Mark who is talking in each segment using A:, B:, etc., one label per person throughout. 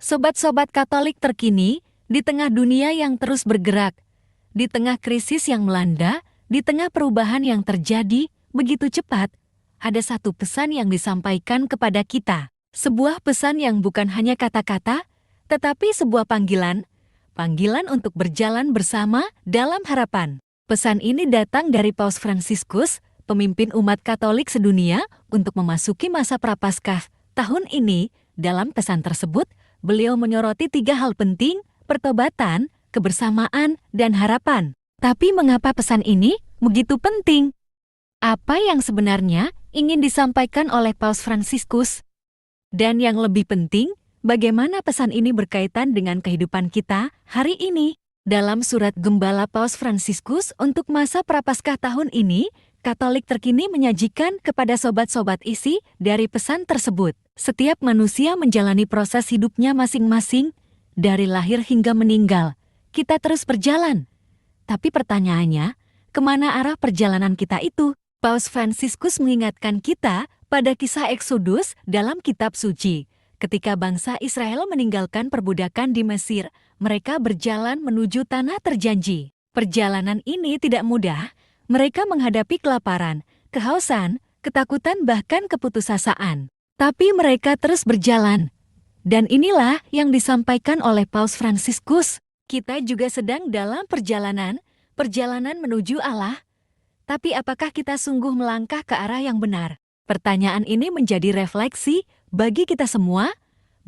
A: Sobat-sobat Katolik terkini, di tengah dunia yang terus bergerak, di tengah krisis yang melanda, di tengah perubahan yang terjadi begitu cepat, ada satu pesan yang disampaikan kepada kita. Sebuah pesan yang bukan hanya kata-kata, tetapi sebuah panggilan untuk berjalan bersama dalam harapan. Pesan ini datang dari Paus Fransiskus, pemimpin umat Katolik sedunia, untuk memasuki masa Prapaskah tahun ini. Dalam pesan tersebut, beliau menyoroti 3 hal penting: pertobatan, kebersamaan, dan harapan. Tapi mengapa pesan ini begitu penting? Apa yang sebenarnya ingin disampaikan oleh Paus Fransiskus? Dan yang lebih penting, bagaimana pesan ini berkaitan dengan kehidupan kita hari ini? Dalam surat Gembala Paus Fransiskus untuk masa Prapaskah tahun ini, Katolik terkini menyajikan kepada sobat-sobat isi dari pesan tersebut. Setiap manusia menjalani proses hidupnya masing-masing, dari lahir hingga meninggal. Kita terus berjalan. Tapi pertanyaannya, kemana arah perjalanan kita itu? Paus Fransiskus mengingatkan kita pada kisah Eksodus dalam kitab suci. Ketika bangsa Israel meninggalkan perbudakan di Mesir, mereka berjalan menuju tanah terjanji. Perjalanan ini tidak mudah. Mereka menghadapi kelaparan, kehausan, ketakutan, bahkan keputusasaan. Tapi mereka terus berjalan. Dan inilah yang disampaikan oleh Paus Fransiskus. Kita juga sedang dalam perjalanan menuju Allah. Tapi apakah kita sungguh melangkah ke arah yang benar? Pertanyaan ini menjadi refleksi bagi kita semua.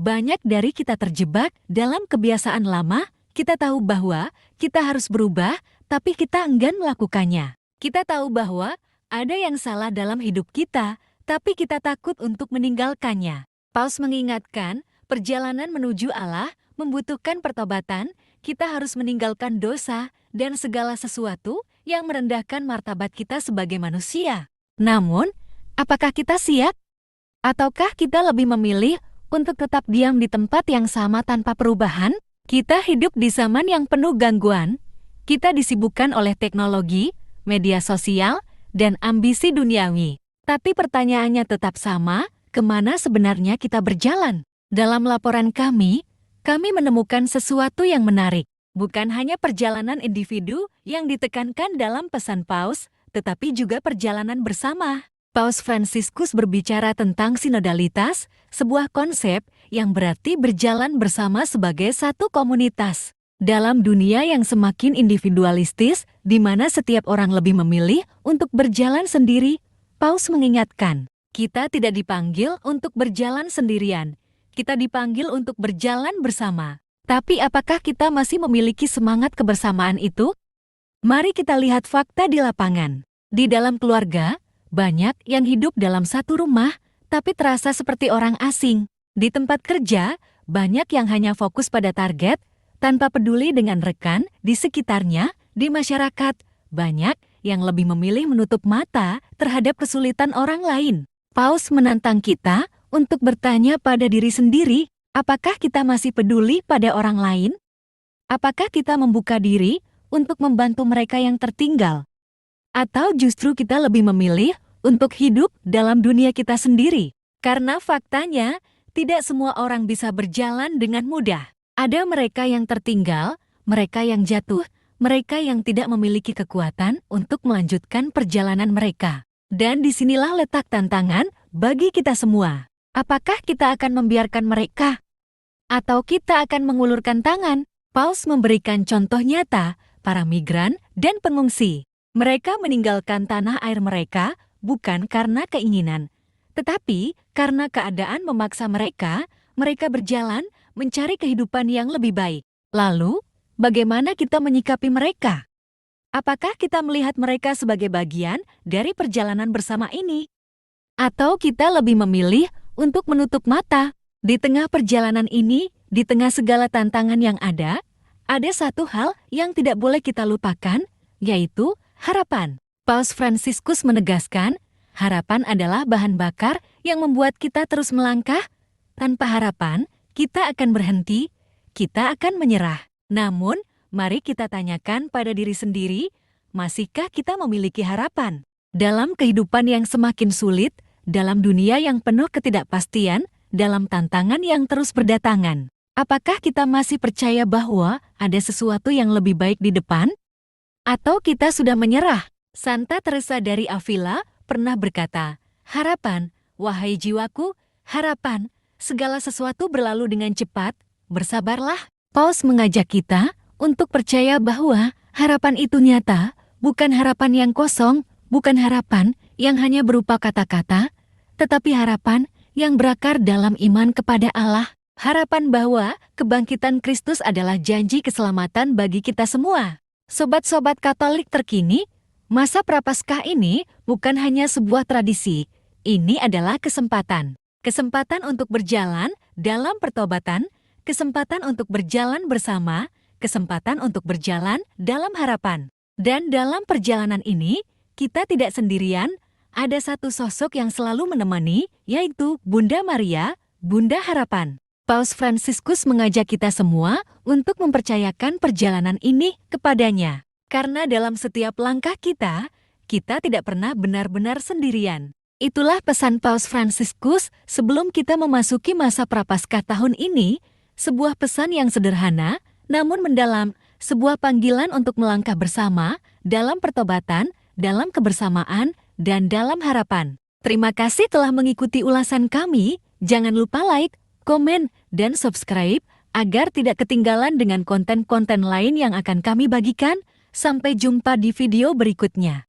A: Banyak dari kita terjebak dalam kebiasaan lama. Kita tahu bahwa kita harus berubah, tapi kita enggan melakukannya. Kita tahu bahwa ada yang salah dalam hidup kita, tapi kita takut untuk meninggalkannya. Paus mengingatkan, perjalanan menuju Allah membutuhkan pertobatan. Kita harus meninggalkan dosa dan segala sesuatu yang merendahkan martabat kita sebagai manusia. Namun, apakah kita siap? Ataukah kita lebih memilih untuk tetap diam di tempat yang sama tanpa perubahan? Kita hidup di zaman yang penuh gangguan. Kita disibukkan oleh teknologi, media sosial, dan ambisi duniawi. Tapi pertanyaannya tetap sama, kemana sebenarnya kita berjalan? Dalam laporan kami menemukan sesuatu yang menarik. Bukan hanya perjalanan individu yang ditekankan dalam pesan Paus, tetapi juga perjalanan bersama. Paus Fransiskus berbicara tentang sinodalitas, sebuah konsep yang berarti berjalan bersama sebagai satu komunitas. Dalam dunia yang semakin individualistis, di mana setiap orang lebih memilih untuk berjalan sendiri, Paus mengingatkan, kita tidak dipanggil untuk berjalan sendirian. Kita dipanggil untuk berjalan bersama. Tapi apakah kita masih memiliki semangat kebersamaan itu? Mari kita lihat fakta di lapangan. Di dalam keluarga, banyak yang hidup dalam satu rumah, tapi terasa seperti orang asing. Di tempat kerja, banyak yang hanya fokus pada target, tanpa peduli dengan rekan di sekitarnya. Di masyarakat, banyak yang lebih memilih menutup mata terhadap kesulitan orang lain. Paus menantang kita untuk bertanya pada diri sendiri, apakah kita masih peduli pada orang lain? Apakah kita membuka diri untuk membantu mereka yang tertinggal? Atau justru kita lebih memilih untuk hidup dalam dunia kita sendiri? Karena faktanya, tidak semua orang bisa berjalan dengan mudah. Ada mereka yang tertinggal, mereka yang jatuh, mereka yang tidak memiliki kekuatan untuk melanjutkan perjalanan mereka. Dan disinilah letak tantangan bagi kita semua. Apakah kita akan membiarkan mereka? Atau kita akan mengulurkan tangan? Paus memberikan contoh nyata, para migran dan pengungsi. Mereka meninggalkan tanah air mereka bukan karena keinginan, tetapi karena keadaan memaksa mereka berjalan mencari kehidupan yang lebih baik. Lalu, bagaimana kita menyikapi mereka? Apakah kita melihat mereka sebagai bagian dari perjalanan bersama ini? Atau kita lebih memilih untuk menutup mata? Di tengah perjalanan ini, di tengah segala tantangan yang ada satu hal yang tidak boleh kita lupakan, yaitu harapan. Paus Fransiskus menegaskan, harapan adalah bahan bakar yang membuat kita terus melangkah. Tanpa harapan, kita akan berhenti, kita akan menyerah. Namun, mari kita tanyakan pada diri sendiri, masihkah kita memiliki harapan? Dalam kehidupan yang semakin sulit, dalam dunia yang penuh ketidakpastian, dalam tantangan yang terus berdatangan, Apakah kita masih percaya bahwa ada sesuatu yang lebih baik di depan? Atau kita sudah menyerah? Santa Teresa dari Avila pernah berkata, "Harapan, wahai jiwaku, harapan, segala sesuatu berlalu dengan cepat, bersabarlah." Paus mengajak kita untuk percaya bahwa harapan itu nyata, bukan harapan yang kosong, bukan harapan yang hanya berupa kata-kata, tetapi harapan yang berakar dalam iman kepada Allah. Harapan bahwa kebangkitan Kristus adalah janji keselamatan bagi kita semua. Sobat-sobat Katolik terkini, masa Prapaskah ini bukan hanya sebuah tradisi, ini adalah kesempatan. Kesempatan untuk berjalan dalam pertobatan, kesempatan untuk berjalan bersama, kesempatan untuk berjalan dalam harapan. Dan dalam perjalanan ini, kita tidak sendirian, ada satu sosok yang selalu menemani, yaitu Bunda Maria, Bunda Harapan. Paus Fransiskus mengajak kita semua untuk mempercayakan perjalanan ini kepadanya. Karena dalam setiap langkah kita tidak pernah benar-benar sendirian. Itulah pesan Paus Fransiskus sebelum kita memasuki masa Prapaskah tahun ini, sebuah pesan yang sederhana, namun mendalam, sebuah panggilan untuk melangkah bersama, dalam pertobatan, dalam kebersamaan, dan dalam harapan. Terima kasih telah mengikuti ulasan kami, jangan lupa like, komen, dan subscribe agar tidak ketinggalan dengan konten-konten lain yang akan kami bagikan. Sampai jumpa di video berikutnya.